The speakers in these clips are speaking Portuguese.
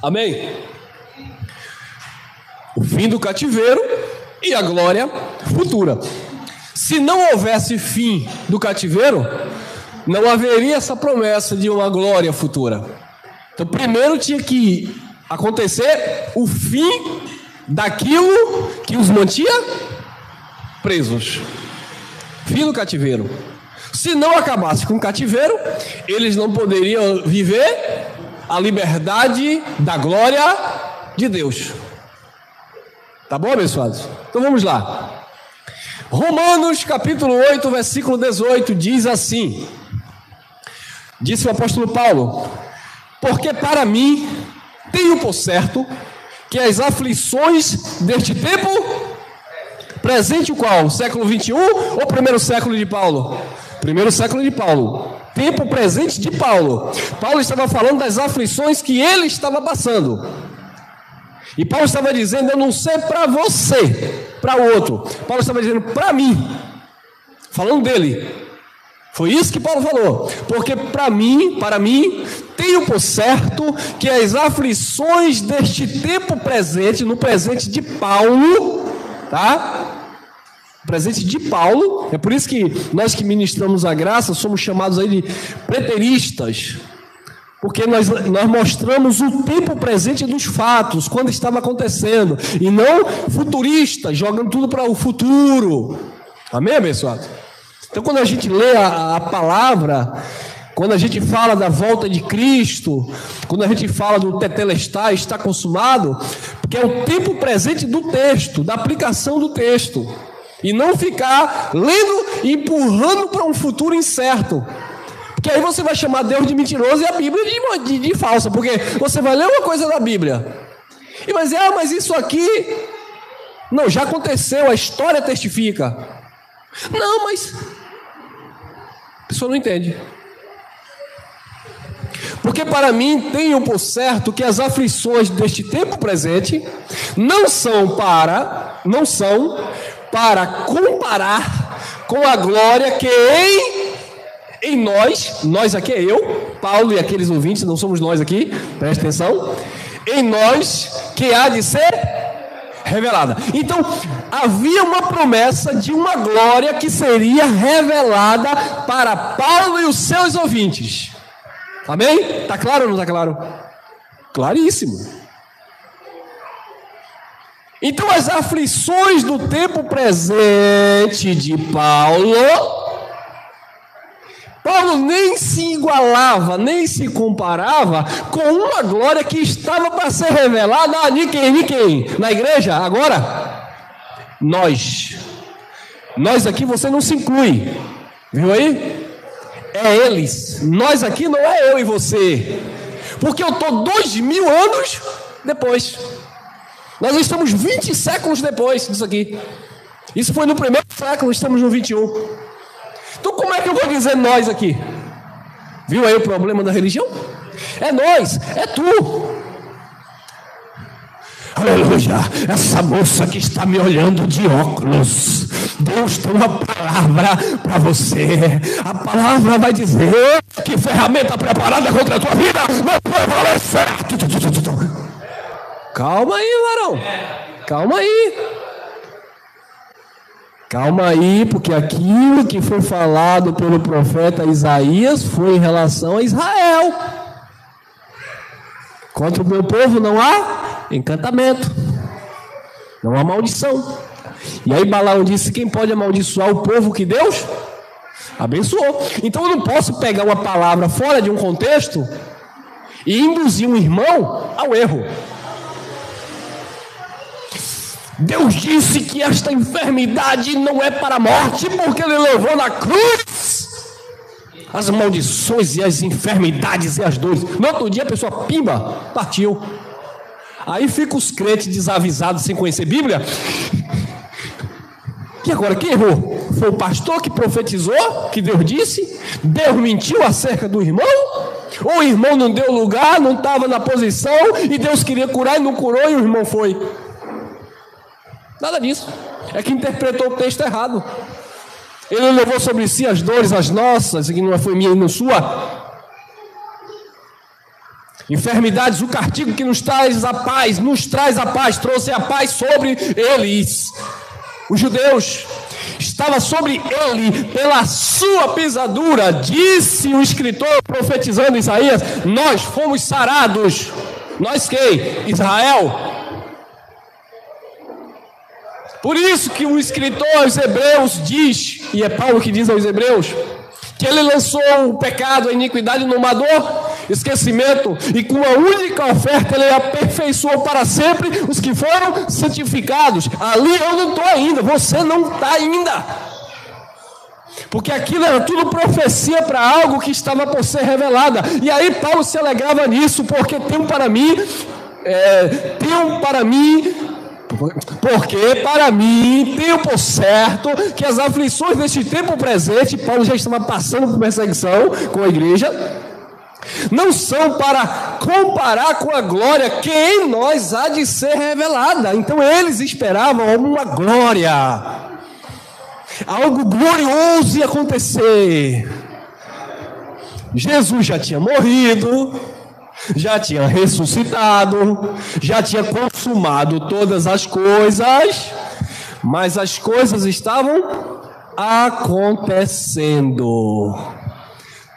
Amém? O fim do cativeiro e a glória futura. Se não houvesse fim do cativeiro, não haveria essa promessa de uma glória futura. Então, primeiro tinha que acontecer o fim daquilo que os mantinha presos. Fim do cativeiro. Se não acabasse com o cativeiro, eles não poderiam viver a liberdade da glória de Deus. Tá bom, abençoados? Então vamos lá. Romanos capítulo 8, versículo 18 diz assim: disse o apóstolo Paulo: porque para mim tenho por certo que as aflições deste tempo presente, o qual? Século 21 ou primeiro século de Paulo? Primeiro século de Paulo. Tempo presente de Paulo. Paulo estava falando das aflições que ele estava passando. E Paulo estava dizendo: eu não sei para você, para o outro. Paulo estava dizendo para mim, falando dele. Foi isso que Paulo falou. Porque para mim, tenho por certo que as aflições deste tempo presente, no presente de Paulo, tá? Presente de Paulo, é por isso que nós que ministramos a graça somos chamados aí de preteristas, porque nós mostramos o tempo presente dos fatos, quando estava acontecendo, e não futuristas, jogando tudo para o futuro. Amém, abençoado? Então, quando a gente lê a palavra, quando a gente fala da volta de Cristo, quando a gente fala do tetelestai, está consumado, porque é o tempo presente do texto, da aplicação do texto. E não ficar lendo e empurrando para um futuro incerto. Porque aí você vai chamar Deus de mentiroso e a Bíblia de falsa. Porque você vai ler uma coisa da Bíblia e vai dizer: ah, mas isso aqui não, já aconteceu, a história testifica. Não, mas a pessoa não entende. Porque para mim tenho por certo que as aflições deste tempo presente não são para comparar com a glória que em nós aqui é eu, Paulo e aqueles ouvintes, não somos nós aqui, preste atenção, em nós que há de ser revelada. Então, havia uma promessa de uma glória que seria revelada para Paulo e os seus ouvintes. Amém? Está claro ou não está claro? Claríssimo. Então, as aflições do tempo presente de Paulo nem se igualava, nem se comparava com uma glória que estava para ser revelada de quem? Na igreja, agora? Nós aqui você não se inclui, viu aí? É eles, nós aqui não é eu e você, porque eu estou 2000 anos depois. Nós estamos 20 séculos depois disso aqui. Isso foi no primeiro século, estamos no 21. Então como é que eu vou dizer nós aqui? Viu aí o problema da religião? É nós, é tu. Aleluia, essa moça que está me olhando de óculos, Deus tem uma palavra para você. A palavra vai dizer que ferramenta preparada contra a tua vida não prevalecerá. Calma aí, varão. Calma aí. Calma aí, porque aquilo que foi falado pelo profeta Isaías foi em relação a Israel. Contra o meu povo não há encantamento, não há maldição. E aí Balaão disse: quem pode amaldiçoar o povo que Deus abençoou? Então eu não posso pegar uma palavra fora de um contexto e induzir um irmão ao erro. Deus disse que esta enfermidade não é para a morte, porque Ele levou na cruz as maldições e as enfermidades e as dores. No outro dia a pessoa, pimba, partiu. Aí ficam os crentes desavisados, sem conhecer Bíblia. E agora, quem errou? Foi o pastor que profetizou, que Deus disse? Deus mentiu acerca do irmão? Ou o irmão não deu lugar, não estava na posição, e Deus queria curar e não curou, e o irmão foi? Nada disso. É que interpretou o texto errado. Ele levou sobre si as dores, as nossas, que não foi minha e não sua. enfermidades, o castigo que nos traz a paz, trouxe a paz sobre eles. Os judeus, estava sobre ele, pela sua pisadura, disse o escritor profetizando Isaías, nós fomos sarados. Nós quem? Israel. Por isso que o escritor aos Hebreus diz, e é Paulo que diz aos Hebreus, que ele lançou o pecado, a iniquidade numa dor, esquecimento, e com a única oferta ele aperfeiçoou para sempre os que foram santificados. Ali eu não estou ainda, você não está ainda, porque aquilo era tudo profecia para algo que estava por ser revelada. E aí Paulo se alegrava nisso, porque tenho para mim, porque para mim tenho por certo que as aflições deste tempo presente, Paulo já estava passando por perseguição com a igreja, não são para comparar com a glória que em nós há de ser revelada. Então eles esperavam uma glória, algo glorioso ia acontecer. Jesus já tinha morrido, já tinha ressuscitado, já tinha consumado todas as coisas, mas as coisas estavam acontecendo. O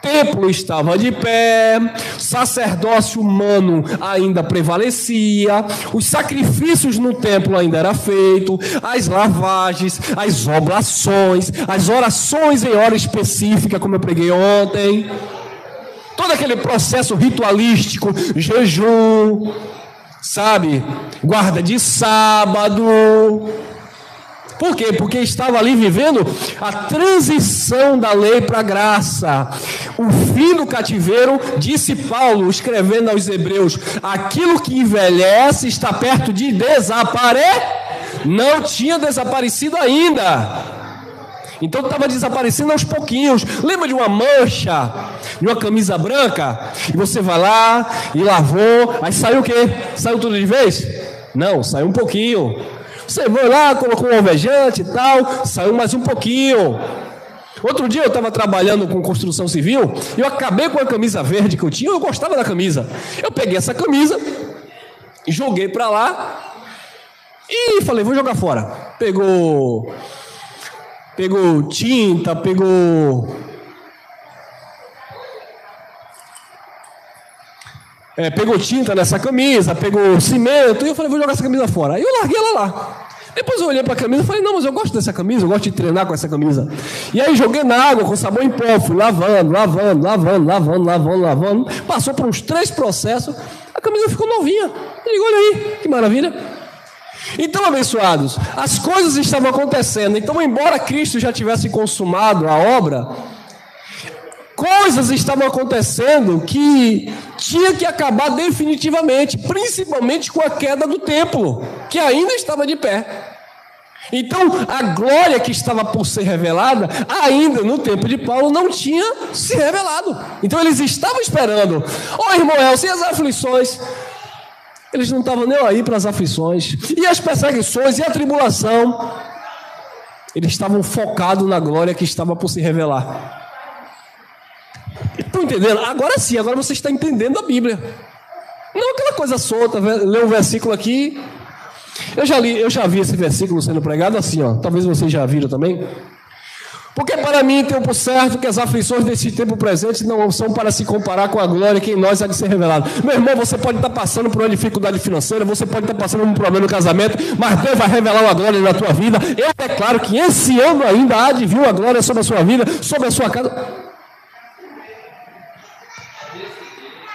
templo estava de pé, sacerdócio humano ainda prevalecia, os sacrifícios no templo ainda eram feitos, as lavagens, as oblações, as orações em hora específica, como eu preguei ontem. Todo aquele processo ritualístico, jejum, sabe? Guarda de sábado. Por quê? Porque estava ali vivendo a transição da lei para a graça. O fim do cativeiro, disse Paulo, escrevendo aos Hebreus, aquilo que envelhece está perto de desaparecer. Não tinha desaparecido ainda. Então estava desaparecendo aos pouquinhos. Lembra de uma mancha, de uma camisa branca? E você vai lá e lavou, aí saiu o quê? Saiu tudo de vez? Não, saiu um pouquinho. Você vai lá, colocou um alvejante e tal, saiu mais um pouquinho. Outro dia eu estava trabalhando com construção civil e eu acabei com a camisa verde que eu tinha, eu gostava da camisa. Eu peguei essa camisa, joguei para lá e falei, vou jogar fora. Pegou tinta, pegou tinta nessa camisa, pegou cimento, e eu falei, vou jogar essa camisa fora. Aí eu larguei ela lá. Depois eu olhei para a camisa e falei, não, mas eu gosto dessa camisa, eu gosto de treinar com essa camisa. E aí joguei na água com sabão em pó, fui lavando. Passou por uns 3 processos, a camisa ficou novinha. Eu digo, olha aí, que maravilha. Então, abençoados, as coisas estavam acontecendo. Então, embora Cristo já tivesse consumado a obra, coisas estavam acontecendo que tinha que acabar definitivamente, principalmente com a queda do templo, que ainda estava de pé. Então, a glória que estava por ser revelada, ainda no tempo de Paulo, não tinha se revelado. Então, eles estavam esperando. Irmão Elcio, e as aflições? Eles não estavam nem aí para as aflições, e as perseguições, e a tribulação. Eles estavam focados na glória que estava por se revelar. Estão entendendo? Agora sim, agora você está entendendo a Bíblia. Não aquela coisa solta, ler um versículo aqui. Eu já vi esse versículo sendo pregado assim, ó. Talvez vocês já viram também. Porque para mim tenho por certo que as aflições desse tempo presente não são para se comparar com a glória que em nós há de ser revelada. Meu irmão, você pode estar passando por uma dificuldade financeira, você pode estar passando por um problema no casamento, mas Deus vai revelar uma glória na tua vida. Eu declaro que esse ano ainda há de vir uma glória sobre a sua vida, sobre a sua casa.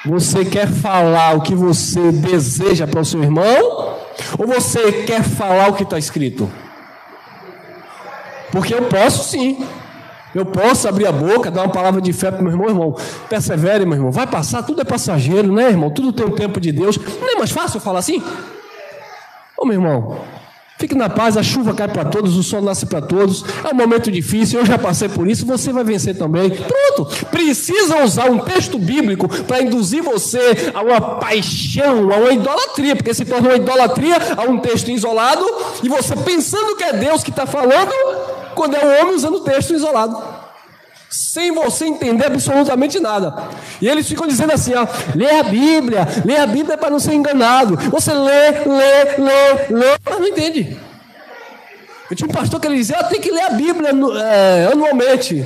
Você quer falar o que você deseja para o seu irmão? Ou você quer falar o que está escrito? Porque eu posso sim. Eu posso abrir a boca, dar uma palavra de fé para o meu irmão. Persevere, meu irmão. Vai passar, tudo é passageiro, né, irmão? Tudo tem o tempo de Deus. Não é mais fácil falar assim? Meu irmão, fique na paz, a chuva cai para todos, o sol nasce para todos. É um momento difícil, eu já passei por isso, você vai vencer também. Pronto. Precisa usar um texto bíblico para induzir você a uma paixão, a uma idolatria, porque se torna uma idolatria a um texto isolado, e você pensando que é Deus que está falando, quando é o homem usando o texto isolado. sem você entender absolutamente nada. E eles ficam dizendo assim, ó, lê a Bíblia para não ser enganado. Você lê, mas não entende. Eu tinha um pastor que ele dizia, tem que ler a Bíblia anualmente.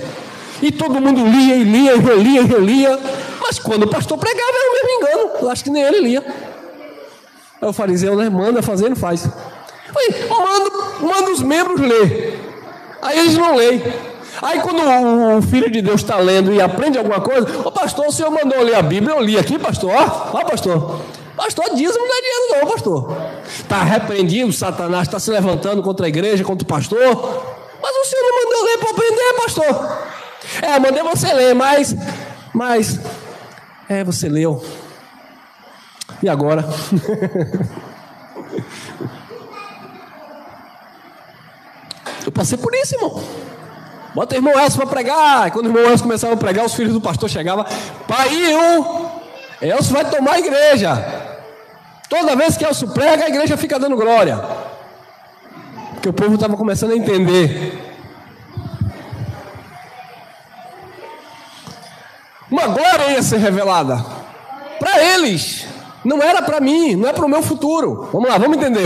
E todo mundo lia e lia, e relia. Mas quando o pastor pregava, era o mesmo engano. Eu acho que nem ele lia. Aí o fariseu, né, manda fazer, não faz. Manda os membros ler. Aí eles não leem. Aí quando o Filho de Deus está lendo e aprende alguma coisa, pastor, o senhor mandou ler a Bíblia, eu li aqui, pastor. Ó, pastor. Pastor, dízimo não é dinheiro não, pastor. Está repreendido, Satanás está se levantando contra a igreja, contra o pastor. Mas o senhor não mandou ler para aprender, pastor. Mandei você ler, mas você leu. E agora? Eu passei por isso, irmão. Bota o irmão Elcio para pregar. E quando o irmão Elcio começava a pregar, os filhos do pastor chegavam. Pai, Elcio vai tomar a igreja. Toda vez que Elcio prega, a igreja fica dando glória. Porque o povo estava começando a entender. Uma glória ia ser revelada. Para eles. Não era para mim, não é para o meu futuro. Vamos lá, vamos entender.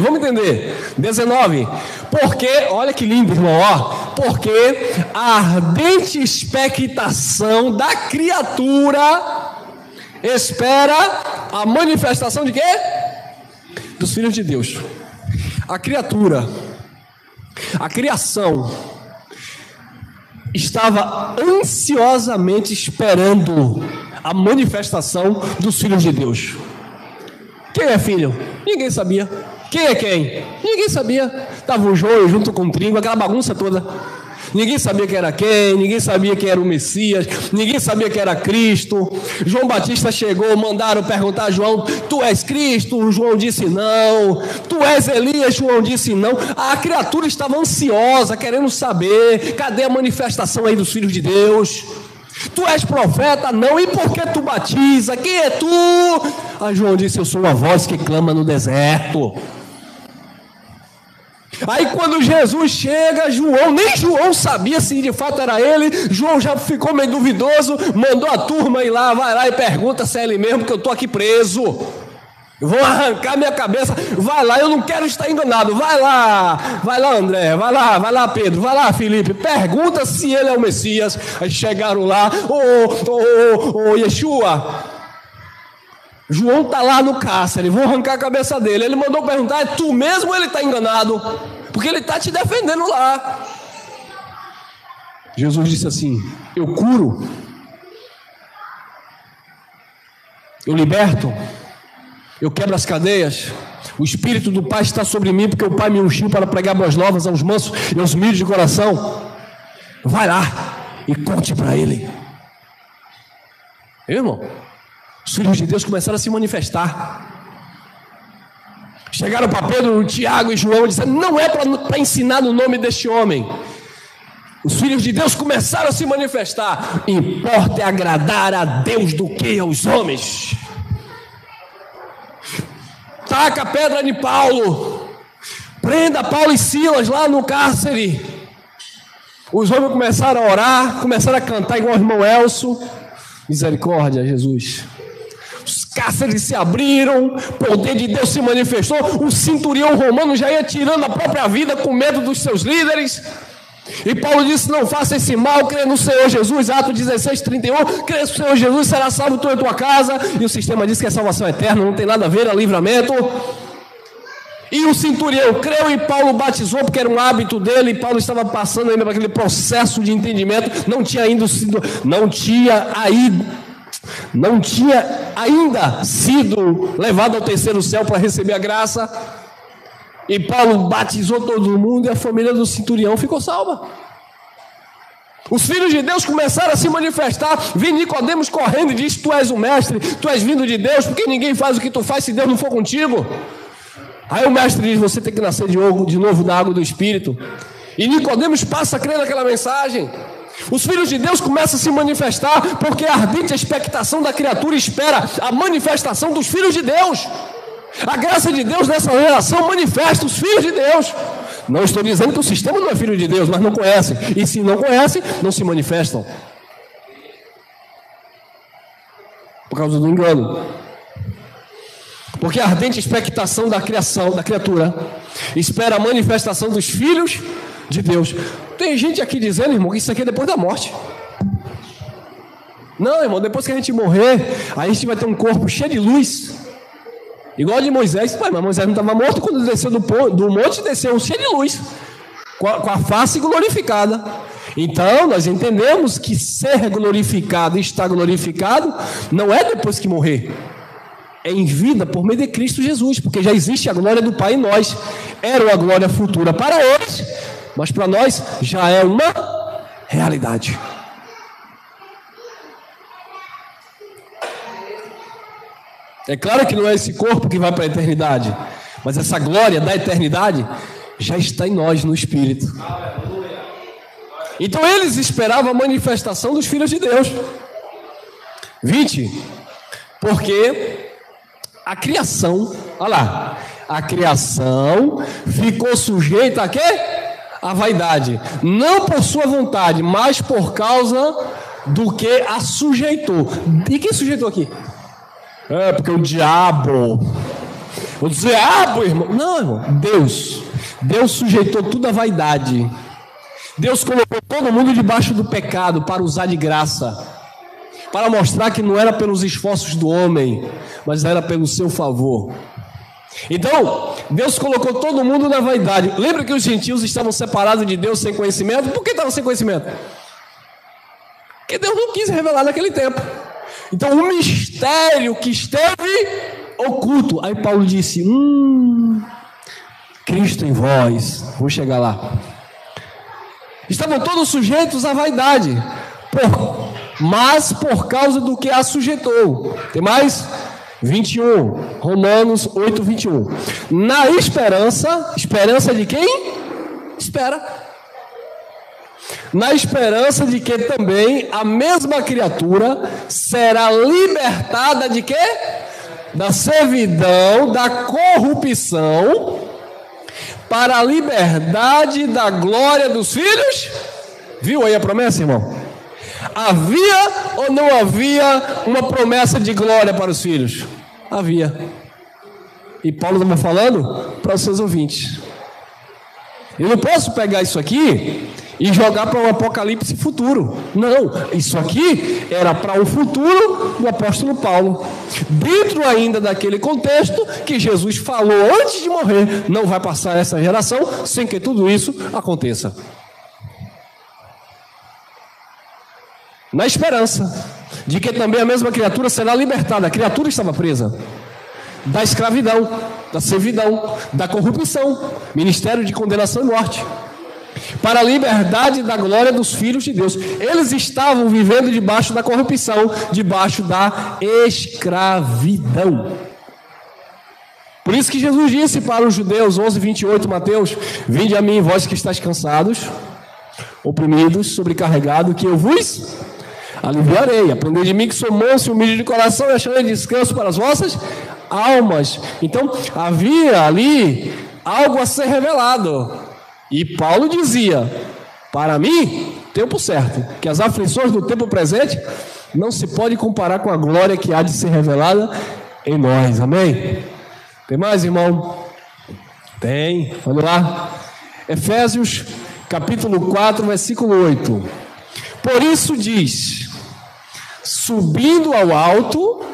19. Porque, olha que lindo, irmão, ó. Porque a ardente expectação da criatura espera a manifestação de quê? Dos filhos de Deus. A criatura, a criação, estava ansiosamente esperando a manifestação dos filhos de Deus. Quem é filho? Ninguém sabia. Quem é quem? Ninguém sabia. Estava o joio junto com o trigo, aquela bagunça toda. Ninguém sabia quem era quem, ninguém sabia quem era o Messias, ninguém sabia quem era Cristo. João Batista chegou, mandaram perguntar a João, tu és Cristo? João disse não. Tu és Elias? João disse não. A criatura estava ansiosa, querendo saber, cadê a manifestação aí dos filhos de Deus? Tu és profeta? Não. E por que tu batiza? Quem é tu? Aí João disse, eu sou uma voz que clama no deserto. Aí quando Jesus chega, nem João sabia se de fato era ele. João já ficou meio duvidoso, mandou a turma ir lá, vai lá e pergunta se é ele mesmo, porque eu estou aqui preso. Eu vou arrancar minha cabeça. Vai lá, eu não quero estar enganado. Vai lá André, vai lá Pedro, vai lá Felipe, pergunta se ele é o Messias. Aí chegaram lá, ô Yeshua, João está lá no cárcere, vão arrancar a cabeça dele. Ele mandou perguntar, é tu mesmo ou ele está enganado? Porque ele está te defendendo lá. Jesus disse assim, eu curo, eu liberto, eu quebro as cadeias. O Espírito do Pai está sobre mim, porque o Pai me ungiu para pregar boas novas aos mansos e aos humildes de coração. Vai lá e conte para ele. Irmão, os filhos de Deus começaram a se manifestar. Chegaram para Pedro, Tiago e João e disseram, não é para ensinar no nome deste homem. Os filhos de Deus começaram a se manifestar. Importa é agradar a Deus do que aos homens. Taca a pedra de Paulo. Prenda Paulo e Silas lá no cárcere. Os homens começaram a orar, começaram a cantar igual o irmão Elcio. Misericórdia, Jesus. Os cárceres se abriram, o poder de Deus se manifestou. O centurião romano já ia tirando a própria vida com medo dos seus líderes. E Paulo disse, não faça esse mal, crê no Senhor Jesus. Atos 16, 31, crê no Senhor Jesus, será salvo tu e tua casa. E o sistema diz que é salvação eterna, não tem nada a ver, é livramento. E o centurião creu e Paulo batizou, porque era um hábito dele. E Paulo estava passando ainda por aquele processo de entendimento. Não tinha ainda sido levado ao terceiro céu para receber a graça. E Paulo batizou todo mundo e a família do centurião ficou salva. Os filhos de Deus começaram a se manifestar. Vi Nicodemos correndo e disse, tu és o mestre, tu és vindo de Deus, porque ninguém faz o que tu faz se Deus não for contigo. Aí o mestre diz, você tem que nascer de novo da água do Espírito. E Nicodemos passa a crer naquela mensagem. Os filhos de Deus começam a se manifestar, porque a ardente expectação da criatura espera a manifestação dos filhos de Deus. A graça de Deus nessa geração manifesta os filhos de Deus. Não estou dizendo que o sistema não é filho de Deus, mas não conhecem. E se não conhecem, não se manifestam. por causa do engano. Porque a ardente expectação da criação, da criatura, espera a manifestação dos filhos de Deus. Tem gente aqui dizendo, irmão, que isso aqui é depois da morte. Não, irmão, depois que a gente morrer, aí a gente vai ter um corpo cheio de luz. Igual de Moisés. Mas Moisés não estava morto, quando desceu do monte, desceu cheio de luz, com a face glorificada. Então, nós entendemos que ser glorificado e estar glorificado não é depois que morrer. É em vida por meio de Cristo Jesus, porque já existe a glória do Pai em nós. Era uma glória futura para eles, mas para nós já é uma realidade. É claro que não é esse corpo que vai para a eternidade, mas essa glória da eternidade já está em nós, no Espírito. Então eles esperavam a manifestação dos filhos de Deus. 20. Porque a criação, olha lá, a criação ficou sujeita a quê? A vaidade. Não por sua vontade, mas por causa do que a sujeitou. E quem sujeitou aqui? É porque o diabo, irmão. Não, irmão, Deus sujeitou tudo à vaidade. Deus colocou todo mundo debaixo do pecado para usar de graça, para mostrar que não era pelos esforços do homem, mas era pelo seu favor. Então, Deus colocou todo mundo na vaidade. Lembra que os gentios estavam separados de Deus sem conhecimento? Por que estavam sem conhecimento? Porque Deus não quis revelar naquele tempo. Então, o mistério que esteve oculto. Aí Paulo disse, Cristo em vós. Vou chegar lá. Estavam todos sujeitos à vaidade, mas por causa do que a sujeitou. Tem mais? 21, Romanos 8, 21. Na esperança de quem? Espera. Na esperança de que também a mesma criatura será libertada de quê? Da servidão, da corrupção, para a liberdade da glória dos filhos. Viu aí a promessa, irmão? Havia ou não havia uma promessa de glória para os filhos? Havia. E Paulo estava falando para os seus ouvintes. Eu não posso pegar isso aqui e jogar para um apocalipse futuro. Não, isso aqui era para o futuro do apóstolo Paulo. Dentro ainda daquele contexto que Jesus falou antes de morrer, não vai passar essa geração sem que tudo isso aconteça. Na esperança de que também a mesma criatura será libertada. A criatura estava presa da escravidão, da servidão, da corrupção, ministério de condenação e morte, para a liberdade da glória dos filhos de Deus. Eles estavam vivendo debaixo da corrupção, debaixo da escravidão. Por isso que Jesus disse para os judeus, 11:28, Mateus: vinde a mim, vós que estáis cansados, oprimidos, sobrecarregados, que eu vos aliviarei. Aprendei de mim que sou manso e humilde de coração, e acharei descanso para as vossas almas. Então havia ali algo a ser revelado. E Paulo dizia: para mim, tempo certo, que as aflições do tempo presente não se pode comparar com a glória que há de ser revelada em nós. Amém? Tem mais, irmão? Tem. Vamos lá. Efésios capítulo 4, versículo 8. Por isso diz: subindo ao alto,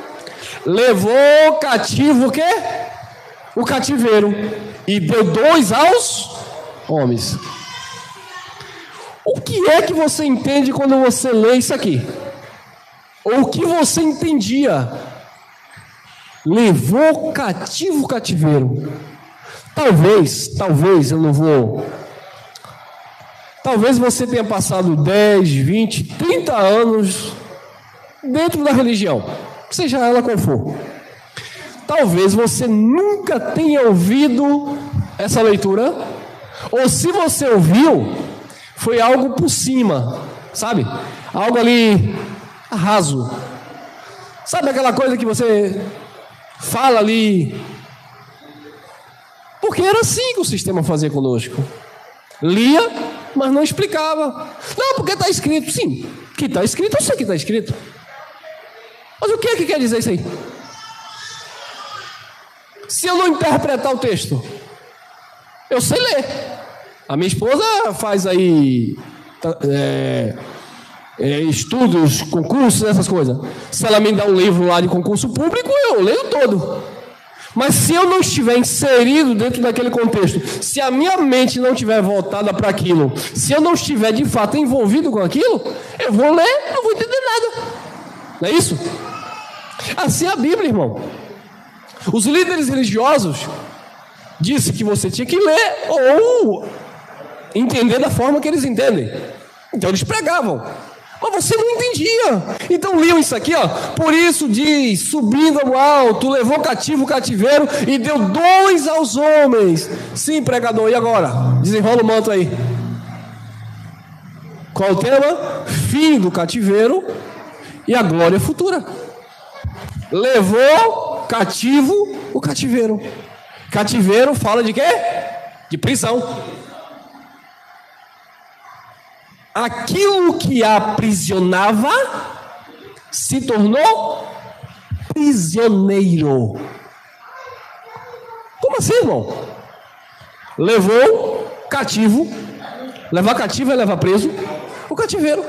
levou cativo o quê? O cativeiro, e deu 2 aos homens. O que é que você entende quando você lê isso aqui? Ou o que você entendia? Levou cativo o cativeiro. Talvez eu não vou. Talvez você tenha passado 10, 20, 30 anos dentro da religião, seja ela qual for. Talvez você nunca tenha ouvido essa leitura, ou se você ouviu, foi algo por cima, sabe? Algo ali raso. Sabe aquela coisa que você fala ali? Porque era assim que o sistema fazia conosco. Lia, mas não explicava. Não, porque está escrito. Sim, que está escrito, eu sei que está escrito. Mas o que é que quer dizer isso aí? Se eu não interpretar o texto, eu sei ler. A minha esposa faz aí estudos, concursos, essas coisas. Se ela me dá um livro lá de concurso público, eu leio todo. Mas se eu não estiver inserido dentro daquele contexto, se a minha mente não estiver voltada para aquilo, se eu não estiver de fato envolvido com aquilo, eu vou ler, não vou entender nada. Não é isso? Assim é a Bíblia, irmão. Os líderes religiosos disseram que você tinha que ler ou entender da forma que eles entendem. Então eles pregavam, mas você não entendia. Então liam isso aqui, ó. Por isso diz, subindo ao alto, levou cativo o cativeiro e deu dons aos homens. Sim, pregador, e agora? Desenrola o manto aí. Qual o tema? Fim do cativeiro e a glória futura. Levou cativo o cativeiro. Cativeiro fala de quê? De prisão. Aquilo que a aprisionava se tornou prisioneiro. Como assim, irmão? Levou cativo. Levar cativo é levar preso o cativeiro.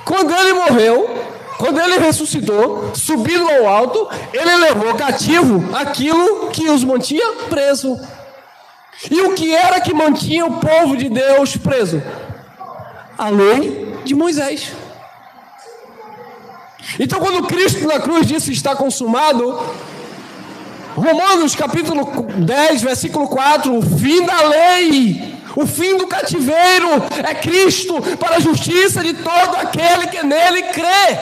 Quando ele morreu, quando ele ressuscitou, subindo ao alto, ele levou cativo aquilo que os mantinha preso. E o que era que mantinha o povo de Deus preso? A lei de Moisés. Então, quando Cristo na cruz disse está consumado, Romanos capítulo 10, versículo 4, o fim da lei, o fim do cativeiro é Cristo para a justiça de todo aquele que nele crê.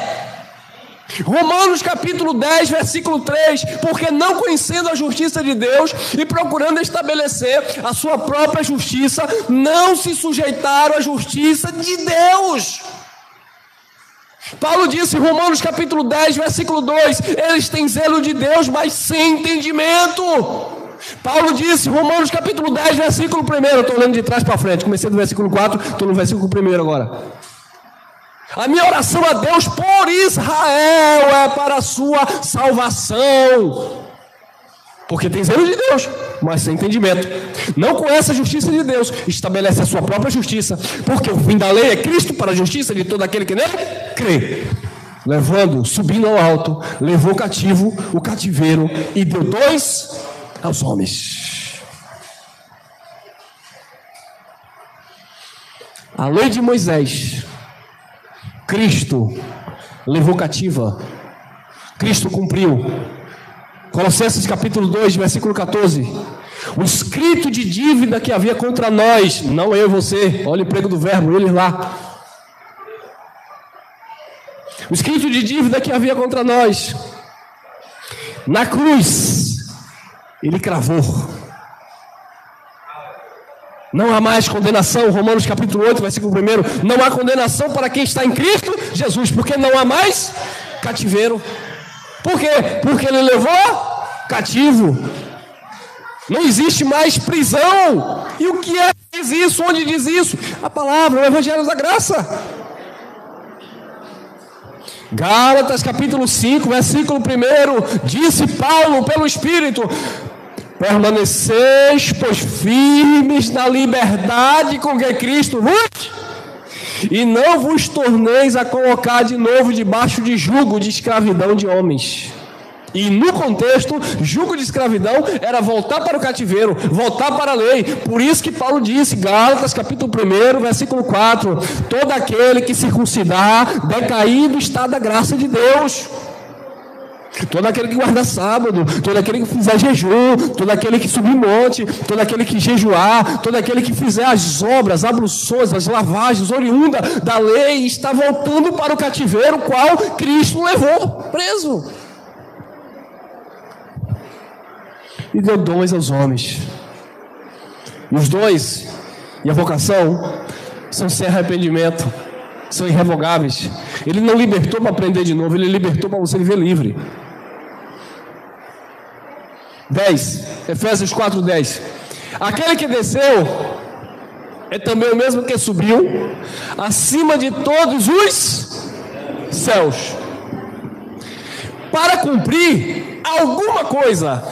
Romanos capítulo 10, versículo 3, porque não conhecendo a justiça de Deus e procurando estabelecer a sua própria justiça, não se sujeitaram à justiça de Deus. Paulo disse em Romanos capítulo 10, versículo 2, eles têm zelo de Deus, mas sem entendimento. Paulo disse, Romanos capítulo 10, versículo 1, eu estou olhando de trás para frente, comecei do versículo 4, estou no versículo 1 agora. A minha oração a Deus por Israel é para a sua salvação. Porque tem zelo de Deus, mas sem entendimento. Não conhece a justiça de Deus, estabelece a sua própria justiça. Porque o fim da lei é Cristo para a justiça de todo aquele que nele crê. Levando, subindo ao alto, levou cativo o cativeiro e deu dons aos homens. A lei de Moisés, Cristo levou cativa, Cristo cumpriu. Colossenses capítulo 2, versículo 14. O escrito de dívida que havia contra nós, não eu e você, olha o emprego do verbo, eles lá. O escrito de dívida que havia contra nós, na cruz, ele cravou. Não há mais condenação, Romanos capítulo 8, versículo 1, não há condenação para quem está em Cristo Jesus, porque não há mais cativeiro. Por quê? Porque ele levou cativo. Não existe mais prisão. E o que é que diz isso? Onde diz isso? A palavra, o Evangelho da Graça. Gálatas capítulo 5, versículo 1, disse Paulo pelo Espírito: permaneceis, pois, firmes na liberdade com que Cristo vos, e não vos torneis a colocar de novo debaixo de jugo de escravidão de homens. E no contexto, jugo de escravidão era voltar para o cativeiro, voltar para a lei. Por isso que Paulo disse, Gálatas capítulo 1, versículo 4, todo aquele que circuncidar, decaído está da graça de Deus. Todo aquele que guarda sábado, todo aquele que fizer jejum, todo aquele que subir monte, todo aquele que jejuar, todo aquele que fizer as obras, as abluções, as lavagens oriundas da lei, está voltando para o cativeiro, qual Cristo levou preso. E deu dons aos homens. E os dons e a vocação são sem arrependimento, são irrevogáveis. Ele não libertou para aprender de novo, ele libertou para você viver livre. 10, Efésios 4:10. Aquele que desceu é também o mesmo que subiu acima de todos os céus. para cumprir alguma coisa.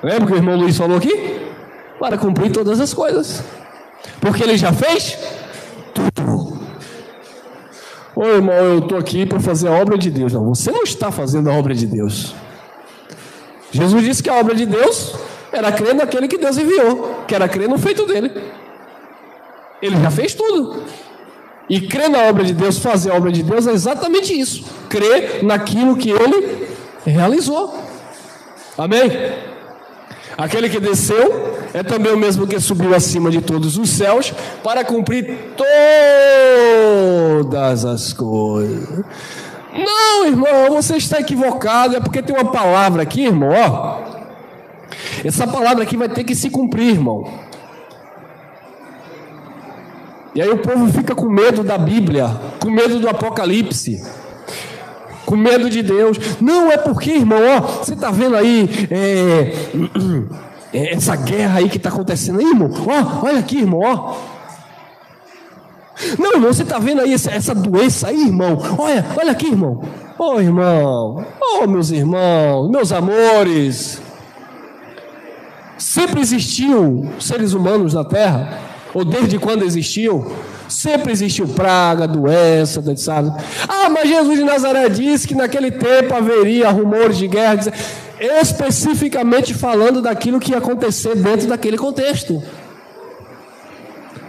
Lembra o que o irmão Luiz falou aqui? Para cumprir todas as coisas. Porque ele já fez tudo. Ô irmão, eu estou aqui para fazer a obra de Deus. Não, você não está fazendo a obra de Deus. Jesus disse que a obra de Deus era crer naquele que Deus enviou, que era crer no feito dele. Ele já fez tudo. E crer na obra de Deus, fazer a obra de Deus é exatamente isso. Crer naquilo que ele realizou. Amém? Aquele que desceu é também o mesmo que subiu acima de todos os céus para cumprir todas as coisas. Não, irmão, você está equivocado. É porque tem uma palavra aqui, irmão, ó. Essa palavra aqui vai ter que se cumprir, irmão. E aí o povo fica com medo da Bíblia, com medo do Apocalipse, com medo de Deus. Não, é porque, irmão, ó, você está vendo aí essa guerra aí que está acontecendo aí, irmão? Ó, olha aqui, irmão, ó. Não, irmão, você está vendo aí essa doença aí, irmão? Olha aqui, irmão. Ô, irmão, meus irmãos, meus amores. Sempre existiu seres humanos na Terra, ou desde quando existiu, sempre existiu praga, doença, sabe? Ah, mas Jesus de Nazaré disse que naquele tempo haveria rumores de guerra, especificamente falando daquilo que ia acontecer dentro daquele contexto.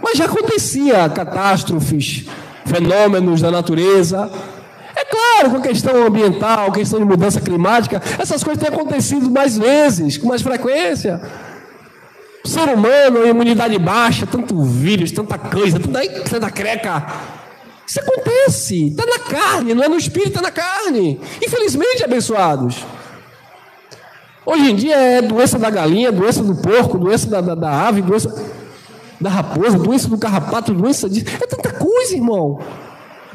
Mas já acontecia catástrofes, fenômenos da natureza. É claro, com a questão ambiental, questão de mudança climática, essas coisas têm acontecido mais vezes, com mais frequência. O ser humano, imunidade baixa, tanto vírus, tanta coisa, tanta creca. Isso acontece, está na carne, não é no espírito, está na carne. Infelizmente, abençoados. Hoje em dia é doença da galinha, doença do porco, doença da ave, doença da raposa, doença do carrapato, doença disso. É tanta coisa, irmão.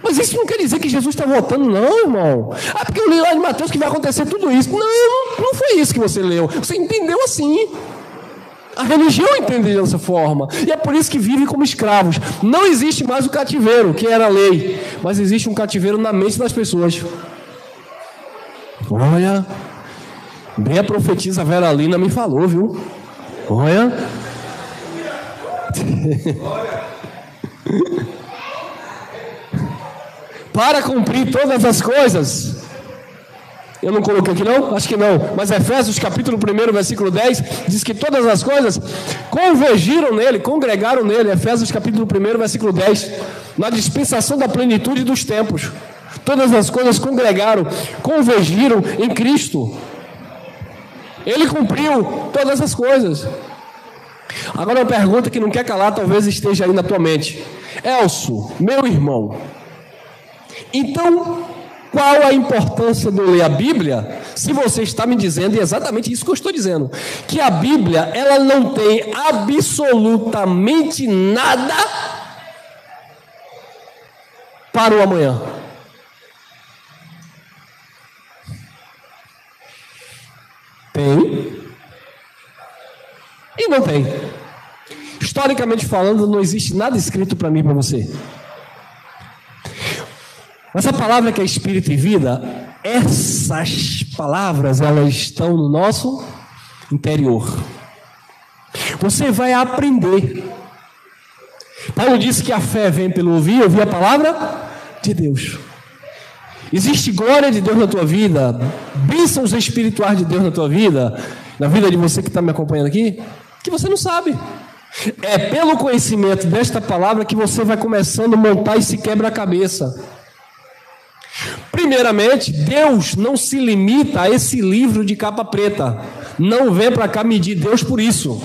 Mas isso não quer dizer que Jesus está voltando, não, irmão. Ah, porque eu li lá em Mateus que vai acontecer tudo isso. Não foi isso que você leu. Você entendeu assim. A religião entende dessa forma. E é por isso que vivem como escravos. Não existe mais o cativeiro, que era a lei. Mas existe um cativeiro na mente das pessoas. Olha, bem a profetisa Vera Lina me falou, viu? Olha. Para cumprir todas as coisas. Eu não coloquei aqui não? Acho que não. Mas Efésios capítulo 1, versículo 10 diz que todas as coisas convergiram nele, congregaram nele. Efésios capítulo 1, versículo 10. Na dispensação da plenitude dos tempos. Todas as coisas congregaram, convergiram em Cristo. Ele cumpriu todas as coisas. Agora uma pergunta que não quer calar, talvez esteja aí na tua mente. Elcio, meu irmão, então qual a importância de eu ler a Bíblia, se você está me dizendo, e é exatamente isso que eu estou dizendo, que a Bíblia, ela não tem absolutamente nada para o amanhã? Tem e não tem. Historicamente falando, não existe nada escrito para mim e para você. Mas a palavra que é espírito e vida, essas palavras, elas estão no nosso interior. Você vai aprender. Paulo disse que a fé vem pelo ouvir a palavra de Deus. Existe glória de Deus na tua vida, bênçãos espirituais de Deus na tua vida, na vida de você que está me acompanhando aqui, que você não sabe. É pelo conhecimento desta palavra que você vai começando a montar esse quebra-cabeça. Primeiramente, Deus não se limita a esse livro de capa preta. Não vem para cá medir Deus por isso.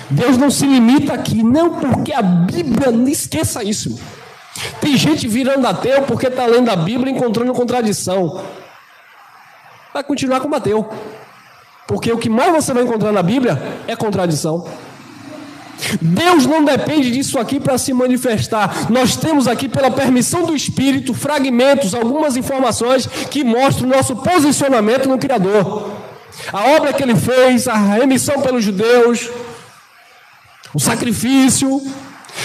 Deus não se limita aqui, não, porque a Bíblia, não esqueça isso. Tem gente virando ateu porque está lendo a Bíblia e encontrando contradição. Vai continuar como ateu. Porque o que mais você vai encontrar na Bíblia é contradição. Deus não depende disso aqui para se manifestar. Nós temos aqui, pela permissão do Espírito, fragmentos, algumas informações que mostram o nosso posicionamento no Criador. A obra que Ele fez, a remissão pelos judeus, o sacrifício.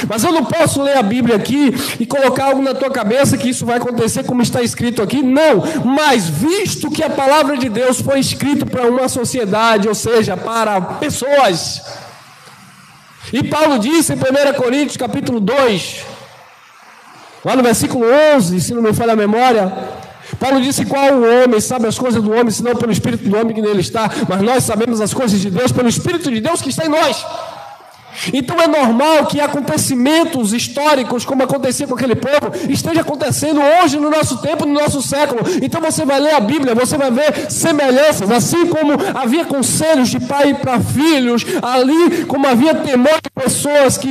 Mas eu não posso ler a Bíblia aqui e colocar algo na tua cabeça que isso vai acontecer como está escrito aqui. Não, mas visto que a palavra de Deus foi escrita para uma sociedade, ou seja, para pessoas. E Paulo disse em 1 Coríntios capítulo 2, lá no versículo 11, se não me falha a memória, Paulo disse: qual o homem sabe as coisas do homem, senão pelo Espírito do homem que nele está, mas nós sabemos as coisas de Deus pelo Espírito de Deus que está em nós. Então é normal que acontecimentos históricos, como acontecia com aquele povo, esteja acontecendo hoje no nosso tempo, no nosso século. Então você vai ler a Bíblia, você vai ver semelhanças, assim como havia conselhos de pai para filhos, ali como havia temor de pessoas que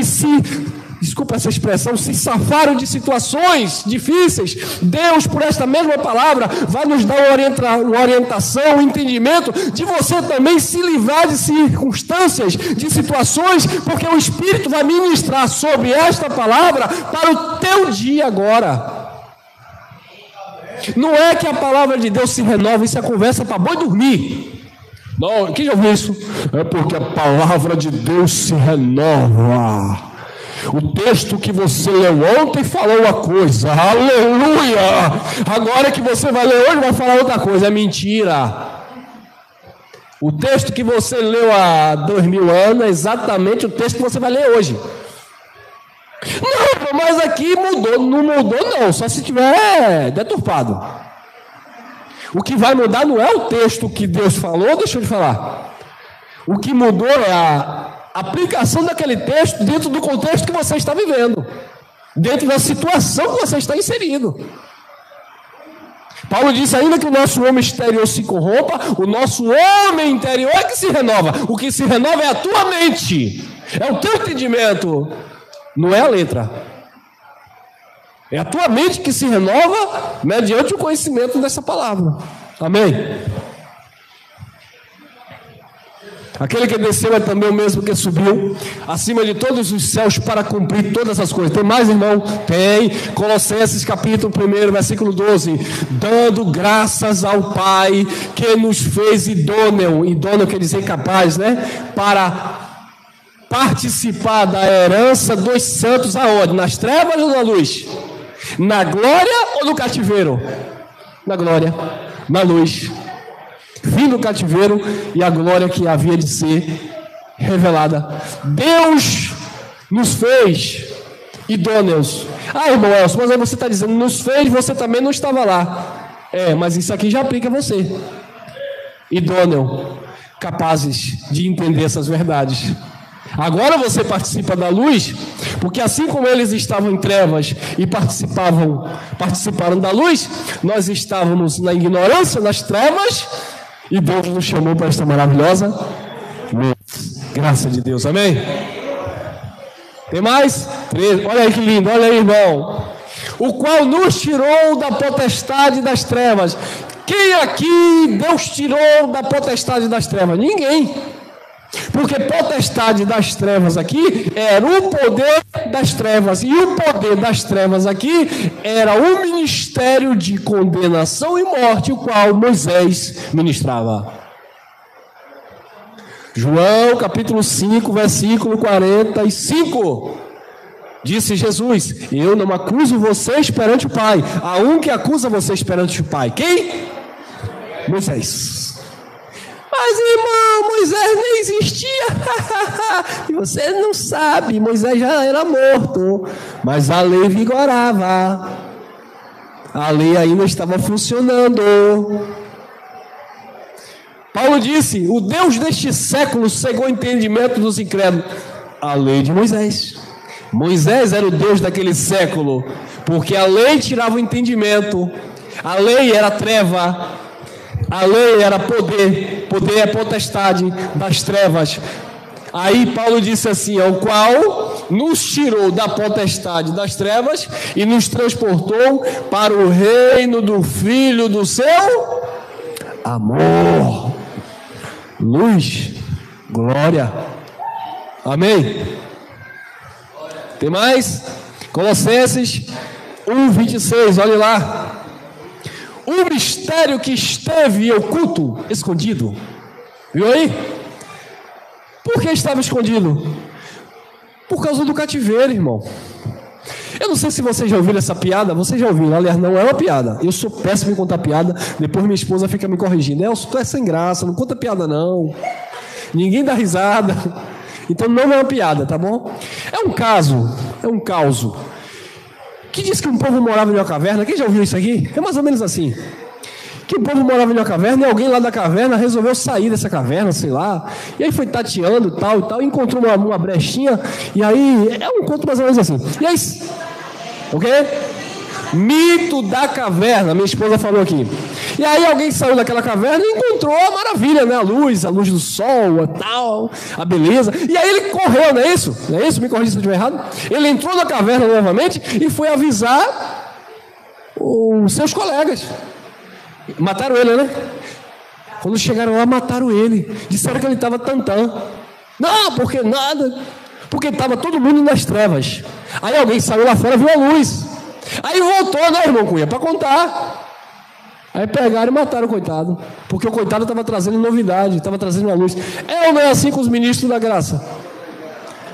desculpa essa expressão, se safaram de situações difíceis. Deus, por esta mesma palavra, vai nos dar uma orientação, um entendimento de você também se livrar de circunstâncias, de situações, porque o Espírito vai ministrar sobre esta palavra para o teu dia agora. Não é que a palavra de Deus se renova, isso é conversa para boi dormir. Não, quem já ouviu isso? É porque a palavra de Deus se renova. O texto que você leu ontem falou uma coisa, aleluia! Agora que você vai ler hoje vai falar outra coisa, é mentira. O texto que você leu há 2000 anos é exatamente o texto que você vai ler hoje. Não, mas aqui mudou, não mudou não, só se tiver deturpado. O que vai mudar não é o texto que Deus falou, deixa eu te falar. O que mudou é a aplicação daquele texto dentro do contexto que você está vivendo, dentro da situação que você está inserido. Paulo disse: ainda que o nosso homem exterior se corrompa, o nosso homem interior é que se renova. O que se renova é a tua mente, é o teu entendimento, não é a letra. É a tua mente que se renova mediante o conhecimento dessa palavra. Amém? Aquele que desceu é também o mesmo que subiu acima de todos os céus para cumprir todas as coisas. Tem mais, irmão? Tem. Colossenses capítulo 1, versículo 12. Dando graças ao Pai que nos fez idôneo. Idôneo quer dizer capaz, né? Para participar da herança dos santos aonde? Nas trevas ou na luz? Na glória ou no cativeiro? Na glória, na luz. Fim do cativeiro e a glória que havia de ser revelada. Deus nos fez idôneos. Irmão Elcio, mas aí você está dizendo, nos fez, você também não estava lá. Mas isso aqui já aplica a você. Idôneo, capazes de entender essas verdades. Agora você participa da luz, porque assim como eles estavam em trevas e participaram da luz, nós estávamos na ignorância, nas trevas, e Deus nos chamou para esta maravilhosa luz. Graça de Deus, amém? Tem mais? 13. Olha aí que lindo, olha aí, irmão. O qual nos tirou da potestade das trevas. Quem aqui Deus tirou da potestade das trevas? Ninguém. Porque potestade das trevas aqui era o poder das trevas, e o poder das trevas aqui era o ministério de condenação e morte, o qual Moisés ministrava. João capítulo 5, versículo 45. Disse Jesus: eu não acuso vocês perante o Pai, há um que acusa vocês perante o Pai. Quem? Moisés. Mas, irmão, Moisés nem existia. E você não sabe, Moisés já era morto, mas a lei vigorava. A lei ainda estava funcionando. Paulo disse: o Deus deste século cegou o entendimento dos incrédulos. A lei de Moisés. Moisés era o Deus daquele século, porque a lei tirava o entendimento. A lei era treva. A lei era poder, poder é potestade das trevas. Aí Paulo disse assim: ao qual nos tirou da potestade das trevas e nos transportou para o reino do Filho do seu amor. Luz, glória. Amém? Tem mais? Colossenses 1:26, olhe lá. O mistério que esteve oculto, escondido. Viu aí? Por que estava escondido? Por causa do cativeiro, irmão. Eu não sei se vocês já ouviram essa piada. Vocês já ouviram? Aliás, não é uma piada. Eu sou péssimo em contar piada. Depois minha esposa fica me corrigindo. Elcio, tu é sem graça, não conta piada não. Ninguém dá risada. Então não é uma piada, tá bom? É um caso que diz que um povo morava em uma caverna. Quem já ouviu isso aqui? É mais ou menos assim. Que o povo morava em uma caverna e alguém lá da caverna resolveu sair dessa caverna, sei lá. E aí foi tateando, tal e tal, encontrou uma brechinha. E aí, é um conto mais ou menos assim. E aí, o quê? Mito da caverna, minha esposa falou aqui. E aí alguém saiu daquela caverna e encontrou a maravilha, né? A luz do sol, a tal, a beleza. E aí ele correu, não é isso? Não é isso? Me corrija se eu estiver errado. Ele entrou na caverna novamente e foi avisar os seus colegas. Mataram ele, né? Quando chegaram lá, mataram ele. Disseram que ele estava tantã. Não, porque nada. Porque estava todo mundo nas trevas. Aí alguém saiu lá fora e viu a luz. Aí voltou, né, irmão Cunha, para contar. Aí pegaram e mataram o coitado. Porque o coitado estava trazendo novidade, estava trazendo uma luz. É ou não é assim com os ministros da graça?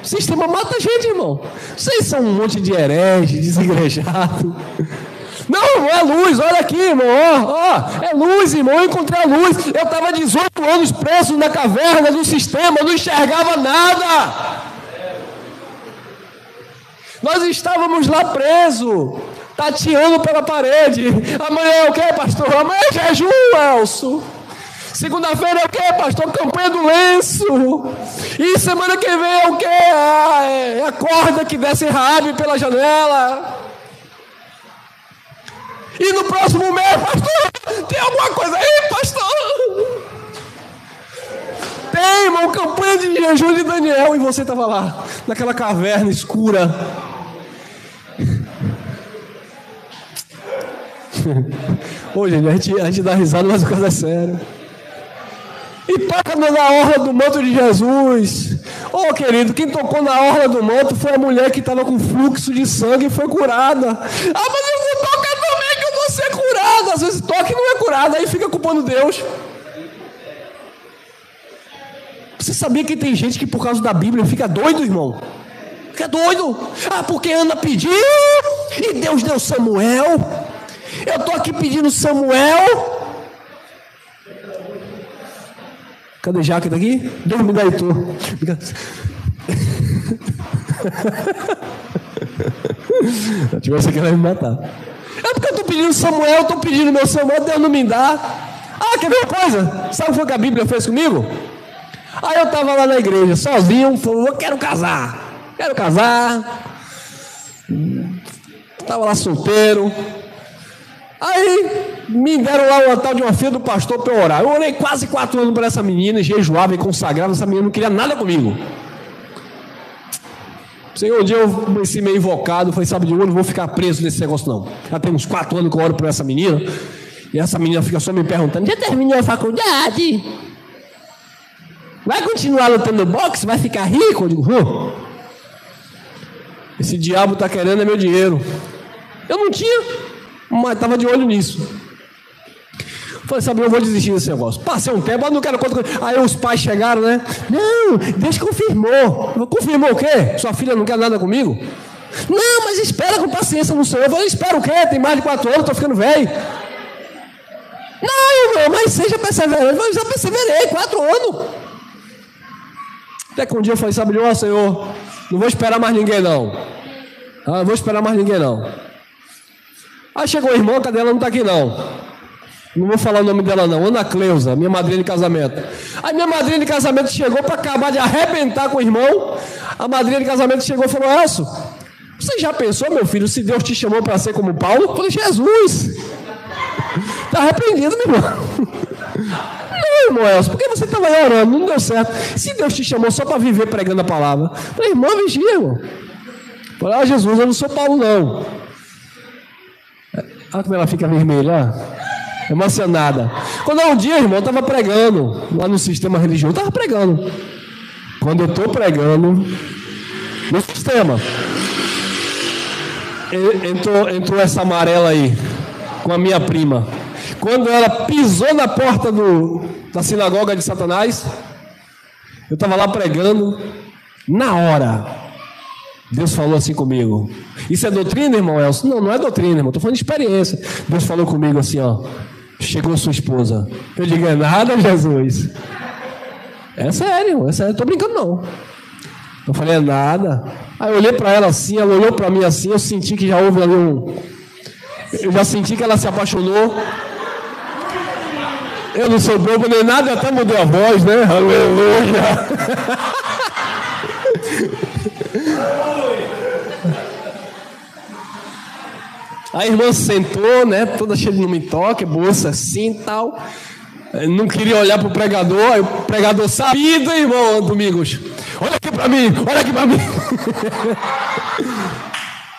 O sistema mata a gente, irmão. Vocês são um monte de herege, desigrejados. Não, irmão, é luz, olha aqui, irmão, ó, é luz, irmão, eu encontrei a luz. Eu estava 18 anos preso na caverna do sistema, não enxergava nada. Nós estávamos lá presos, tateando pela parede. Amanhã é o que, pastor? Amanhã é jejum, Elcio. Segunda-feira é o que, pastor? Campanha do lenço. E semana que vem é o que? É a corda que desce Raabe pela janela. E no próximo mês, pastor, tem alguma coisa aí, pastor? Tem, irmão, campanha de jejum de Daniel. E você estava lá, naquela caverna escura. Ô, gente, a gente dá risada, mas a coisa é séria. E toca na orla do manto de Jesus. Ô, querido, quem tocou na orla do manto foi a mulher que estava com fluxo de sangue e foi curada. Ah, mas eu vou tocar também que eu vou ser curada. Às vezes toca e não é curada, aí fica culpando Deus. Você sabia que tem gente que por causa da Bíblia fica doido, irmão? Fica doido. Ah, porque Ana pediu e Deus deu Samuel. Eu estou aqui pedindo Samuel. Cadê Jaque daqui? Deus me dá Heitor. Se tivesse aqui, ela ia me matar. É porque eu estou pedindo Samuel, estou pedindo meu Samuel, Deus não me dá. Ah, quer ver uma coisa? Sabe o que foi que a Bíblia fez comigo? Aí eu estava lá na igreja, sozinho, falou, eu quero casar. Estava lá solteiro. Aí me deram lá uma tal de uma filha do pastor para eu orar. Eu orei quase 4 anos por essa menina, jejuava e consagrava. Essa menina não queria nada comigo. Senhor, um dia eu comecei meio invocado. Falei, sabe de onde? Não vou ficar preso nesse negócio não. Já tem uns 4 anos que eu oro por essa menina. E essa menina fica só me perguntando, já terminou a faculdade? Vai continuar lutando boxe? Vai ficar rico? Eu digo, esse diabo está querendo é meu dinheiro. Eu não tinha, mas estava de olho nisso. Falei, sabe, eu vou desistir desse negócio. Passei um tempo, eu não quero conta. Aí os pais chegaram, né? Não, Deus confirmou. Confirmou o quê? Sua filha não quer nada comigo? Não, mas espera com paciência no Senhor. Eu falei, espera o quê? Tem mais de 4 anos, estou ficando velho. Não, irmão, mas seja perseverante. Eu já perseverei, 4 anos. Até que um dia eu falei, sabe, ó, Senhor, não vou esperar mais ninguém não. Não vou esperar mais ninguém não. Aí chegou a irmã, cadê ela? Não está aqui não. Não vou falar o nome dela não, Ana Cleusa, minha madrinha de casamento. Aí minha madrinha de casamento chegou para acabar de arrebentar com o irmão. A madrinha de casamento chegou e falou, Elcio, você já pensou, meu filho, se Deus te chamou para ser como Paulo? Eu falei, Jesus, está arrependido, meu irmão. Não, irmão Elcio, porque você estava orando, não deu certo. Se Deus te chamou só para viver pregando a palavra, eu falei, irmão, vigia, irmão. Eu falei, Jesus, eu não sou Paulo não. Olha como ela fica vermelha, emocionada. Quando um dia, irmão, eu estava pregando lá no sistema religioso, eu estava pregando. Quando eu estou pregando no sistema, entrou essa amarela aí com a minha prima. Quando ela pisou na porta da sinagoga de Satanás, eu estava lá pregando. Na hora, Deus falou assim comigo. Isso é doutrina, irmão Elcio? Não, não é doutrina, irmão. Estou falando de experiência. Deus falou comigo assim, ó. Chegou sua esposa. Eu digo, é nada, Jesus. É sério, não estou brincando não. Eu falei, é nada. Aí eu olhei para ela assim, ela olhou para mim assim, eu senti que já houve ali eu já senti que ela se apaixonou. Eu não sou bobo nem nada, eu até mudei a voz, né? Aleluia. A irmã sentou, né? Toda cheia de não me toque, bolsa assim e tal. Não queria olhar para o pregador, aí o pregador sabido, irmão Domingos. Olha aqui para mim, olha aqui para mim.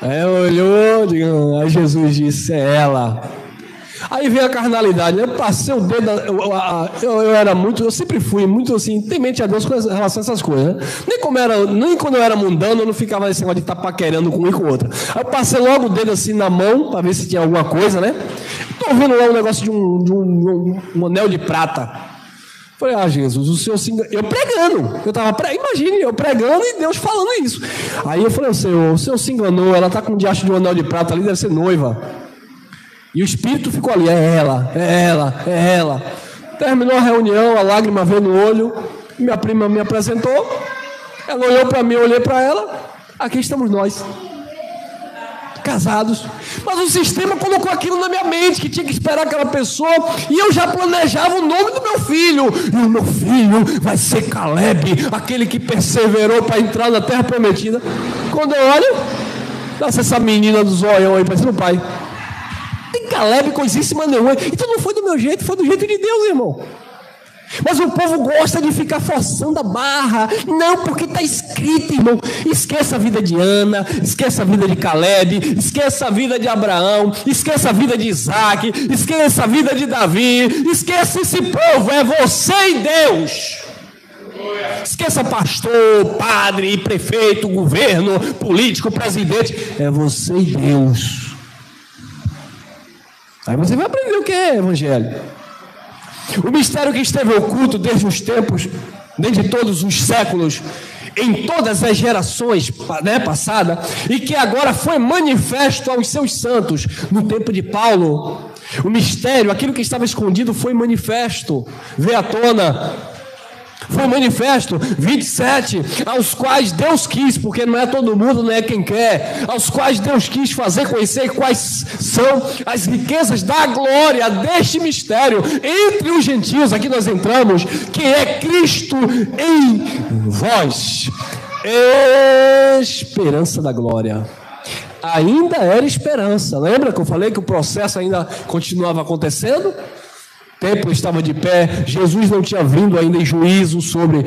Aí olhou, aí Jesus disse, é ela. Aí veio a carnalidade, eu passei o dedo, eu sempre fui muito assim, temente a Deus com relação a essas coisas, né? Nem quando eu era mundano, eu não ficava nesse negócio de estar paquerando com um e com o outro. Aí eu passei logo o dedo assim na mão, para ver se tinha alguma coisa, né? Estou vendo lá um negócio de um anel de prata. Falei, Jesus, o Senhor se enganou. Eu pregando, imagine, eu pregando e Deus falando isso. Aí eu falei, o Senhor se enganou, ela está com um diacho de um anel de prata ali, deve ser noiva. E o espírito ficou ali, é ela. Terminou a reunião, a lágrima veio no olho, minha prima me apresentou, ela olhou para mim, eu olhei para ela, aqui estamos nós, casados. Mas o sistema colocou aquilo na minha mente, que tinha que esperar aquela pessoa, e eu já planejava o nome do meu filho, e o meu filho vai ser Caleb, aquele que perseverou para entrar na terra prometida. Quando eu olho, nasce essa menina do zoião aí, parecendo o pai. Tem Caleb coisíssima nenhuma. Então não foi do meu jeito, foi do jeito de Deus, irmão. Mas o povo gosta de ficar forçando a barra. Não, porque está escrito, irmão. Esqueça a vida de Ana, esqueça a vida de Caleb, esqueça a vida de Abraão, esqueça a vida de Isaac, esqueça a vida de Davi, esqueça esse povo, é você e Deus. Esqueça pastor, padre, prefeito, governo, político, presidente. É você e Deus. Aí você vai aprender o que é evangelho. O mistério que esteve oculto desde os tempos, desde todos os séculos, em todas as gerações, né, passadas, e que agora foi manifesto aos seus santos no tempo de Paulo. O mistério, aquilo que estava escondido, foi manifesto, veio à tona. Foi manifesto, 27, aos quais Deus quis, porque não é todo mundo, não é quem quer, aos quais Deus quis fazer conhecer quais são as riquezas da glória deste mistério entre os gentios. Aqui nós entramos, que é Cristo em vós, esperança da glória. Ainda era esperança, lembra que eu falei que o processo ainda continuava acontecendo? O templo estava de pé, Jesus não tinha vindo ainda em juízo sobre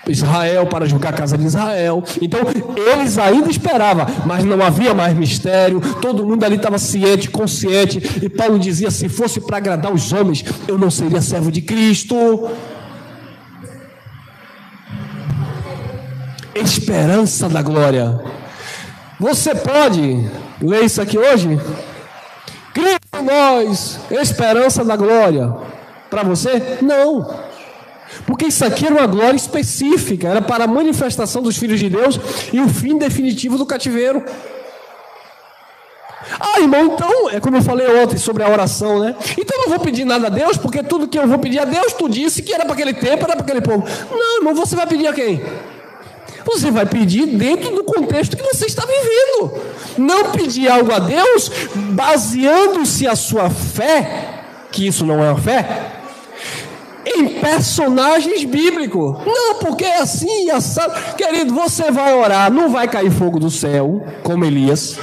Israel para julgar a casa de Israel. Então eles ainda esperavam, mas não havia mais mistério, todo mundo ali estava ciente, consciente, e Paulo dizia, se fosse para agradar os homens, eu não seria servo de Cristo. Esperança da glória. Você pode ler isso aqui hoje? Cristo em nós, esperança da glória. Para você? Não. Porque isso aqui era uma glória específica, era para a manifestação dos filhos de Deus e o fim definitivo do cativeiro. Irmão, então, é como eu falei ontem sobre a oração, né? Então eu não vou pedir nada a Deus, porque tudo que eu vou pedir a Deus, tu disse que era para aquele tempo, era para aquele povo. Não, irmão, você vai pedir a quem? Você vai pedir dentro do contexto que você está vivendo. Não pedir algo a Deus baseando-se a sua fé, que isso não é uma fé, em personagens bíblicos. Não, porque é assim, assado. Querido, você vai orar, não vai cair fogo do céu, como Elias.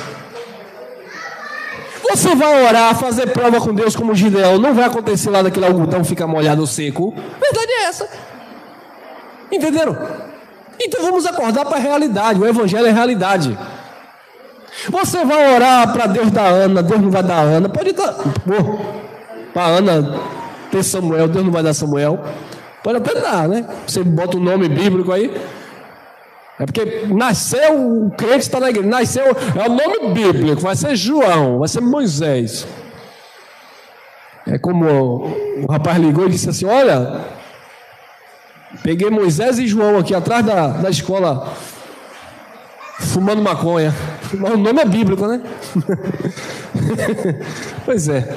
Você vai orar, fazer prova com Deus como Gideão, não vai acontecer lá daquele algodão ficar molhado ou seco. A verdade é essa. Entenderam? Então vamos acordar para a realidade. O evangelho é realidade. Você vai orar para Deus dar Ana, Deus não vai dar Ana. Pode dar para Ana ter Samuel, Deus não vai dar Samuel. Pode até dar, né? Você bota o nome bíblico aí. É porque nasceu, o crente está na igreja, nasceu, é o nome bíblico, vai ser João, vai ser Moisés. É como o rapaz ligou e disse assim, olha, peguei Moisés e João aqui atrás da escola fumando maconha. Mas o nome é bíblico, né? Pois é.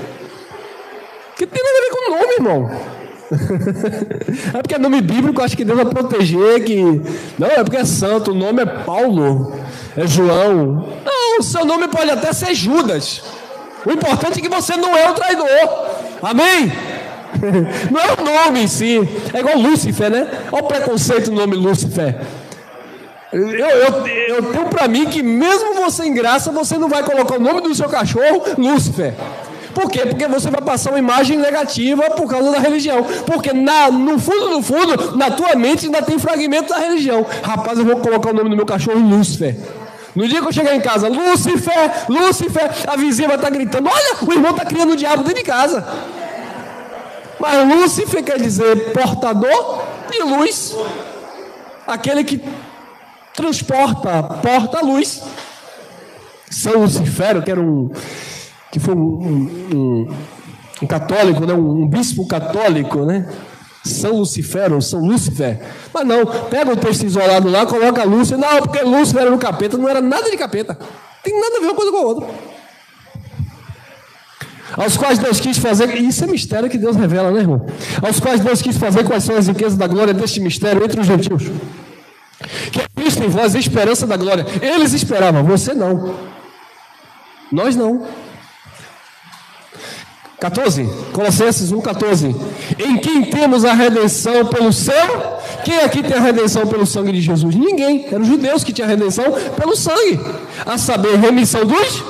Que tem nada a ver com o nome, irmão. É porque é nome bíblico, acho que Deus vai proteger. Não, é porque é santo. O nome é Paulo, é João. Não, o seu nome pode até ser Judas. O importante é que você não é o traidor. Amém? Não é o nome em si. É igual Lúcifer, né? Olha o preconceito do nome Lúcifer. Eu tenho para mim que mesmo você em graça, você não vai colocar o nome do seu cachorro Lúcifer. Por quê? Porque você vai passar uma imagem negativa por causa da religião. Porque no fundo, na tua mente ainda tem fragmento da religião. Rapaz, eu vou colocar o nome do meu cachorro Lúcifer. No dia que eu chegar em casa, Lúcifer, Lúcifer, a vizinha vai estar gritando, olha, o irmão está criando o diabo dentro de casa. Mas Lúcifer quer dizer portador de luz. Aquele que porta a luz. São Lucifero, que foi um católico, né? Um bispo católico, né? São Lucifero, São Lúcifer. Mas não, pega o texto isolado lá, coloca Lúcifer. Não, porque Lúcifer era no capeta, não era nada de capeta. Tem nada a ver uma coisa com a outra. Aos quais Deus quis fazer, e isso é mistério que Deus revela, né, irmão? Aos quais Deus quis fazer quais são as riquezas da glória deste mistério entre os gentios. Que é Cristo em vós, a esperança da glória. Eles esperavam, você não. Nós não. 14, Colossenses 1,14. Em quem temos a redenção pelo sangue? Quem aqui tem a redenção pelo sangue de Jesus? Ninguém. Eram os judeus que tinham a redenção pelo sangue. A saber, remissão dos...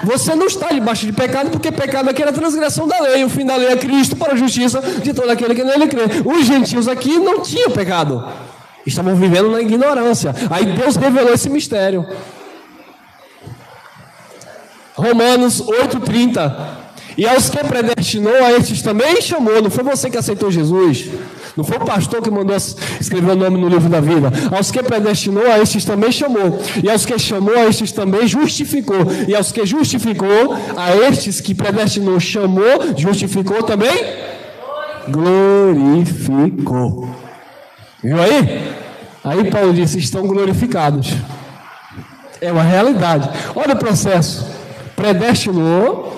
Você não está debaixo de pecado, porque pecado aqui era a transgressão da lei. O fim da lei é Cristo para a justiça de todo aquele que nele crê. Os gentios aqui não tinham pecado. Estavam vivendo na ignorância. Aí Deus revelou esse mistério. Romanos 8,30. E aos que predestinou, a estes também chamou. Não foi você que aceitou Jesus. Não foi o pastor que mandou escrever o nome no livro da vida. Aos que predestinou, a estes também chamou. E aos que chamou, a estes também justificou. E aos que justificou, a estes que predestinou, chamou, justificou também? Glorificou. Viu aí? Aí Paulo disse, estão glorificados. É uma realidade. Olha o processo. Predestinou,